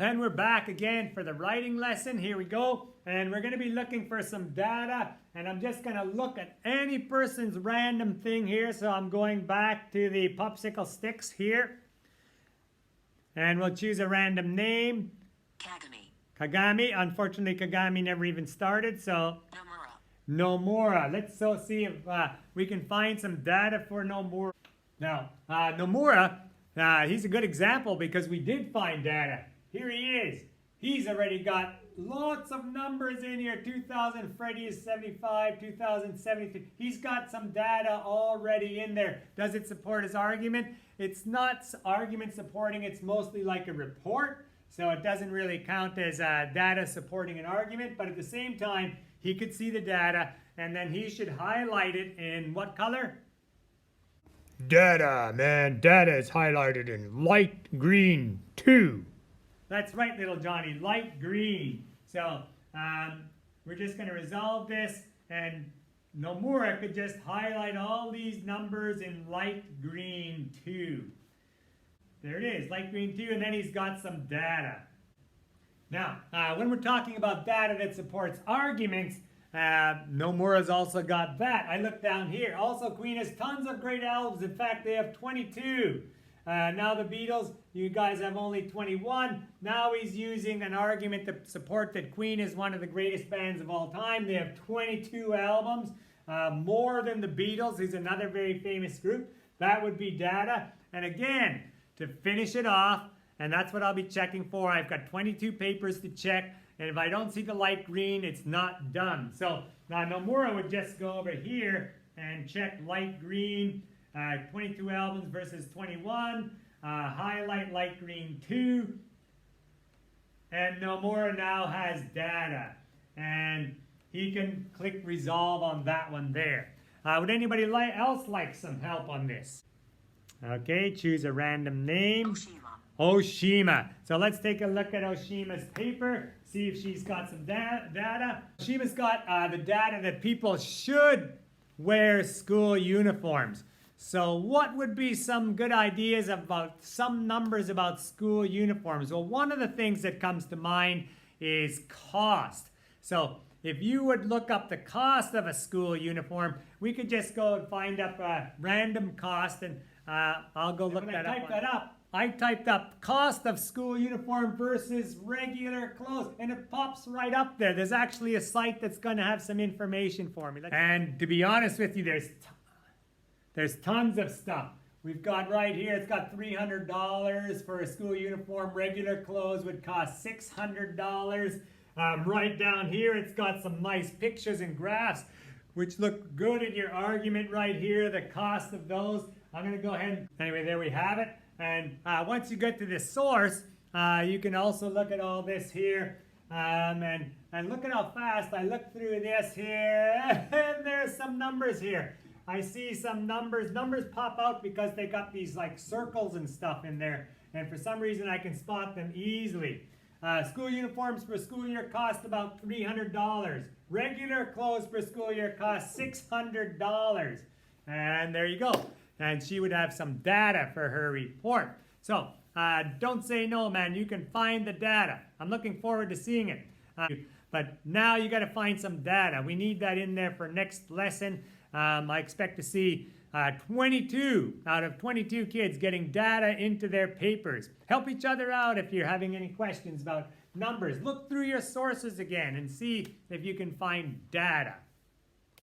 And we're back again for the writing lesson. Here we go. And we're going to be looking for some data. And I'm just going to look at any person's random thing here. So I'm going back to the popsicle sticks here. And we'll choose a random name. Kagami. Unfortunately, Kagami never even started. So Nomura. Let's see if we can find some data for Nomura. Now, Nomura, he's a good example because we did find data. Here he is. He's already got lots of numbers in here. 2000, Freddie is 75, 2073. He's got some data already in there. Does it support his argument? It's not argument supporting. It's mostly like a report. So it doesn't really count as data supporting an argument. But at the same time, he could see the data. And then he should highlight it in what color? Data, man. Data is highlighted in light green 2. That's right, little Johnny, light green. So we're just going to resolve this, and Nomura could just highlight all these numbers in light green 2. There it is, light green 2, and then he's got some data. Now, when we're talking about data that supports arguments, Nomura's also got that. I look down here. Also, Queen has tons of great albums. In fact, they have 22. Now the Beatles, you guys have only 21. Now he's using an argument to support that Queen is one of the greatest bands of all time. They have 22 albums, more than the Beatles, who's another very famous group. That would be data. And again, to finish it off, and that's what I'll be checking for. I've got 22 papers to check, and if I don't see the light green, it's not done. So now Nomura would just go over here and check light green. 22 albums versus 21, highlight light green 2, and Nomura now has data, and he can click resolve on that one there. Would anybody else like some help on this? Okay, choose a random name. Oshima. So let's take a look at Oshima's paper, see if she's got some data. Oshima's got the data that people should wear school uniforms. So what would be some good ideas about some numbers about school uniforms? Well, one of the things that comes to mind is cost. So if you would look up the cost of a school uniform, we could just go and find up a random cost, and I'll go look that up. I typed up cost of school uniform versus regular clothes, and it pops right up there. There's actually a site that's going to have some information for me. And to be honest with you, there's tons of stuff. We've got right here, it's got $300 for a school uniform. Regular clothes would cost $600. Right down here, it's got some nice pictures and graphs, which look good in your argument right here, the cost of those. I'm going to go ahead and, anyway, there we have it. And once you get to the source, you can also look at all this here. And look at how fast I look through this here. And there's some numbers here. I see some numbers. Numbers pop out because they got these like circles and stuff in there. And for some reason, I can spot them easily. School uniforms per school year cost about $300. Regular clothes per school year cost $600. And there you go. And she would have some data for her report. So don't say no, man. You can find the data. I'm looking forward to seeing it. But now you got to find some data. We need that in there for next lesson. I expect to see 22 out of 22 kids getting data into their papers. Help each other out if you're having any questions about numbers. Look through your sources again and see if you can find data.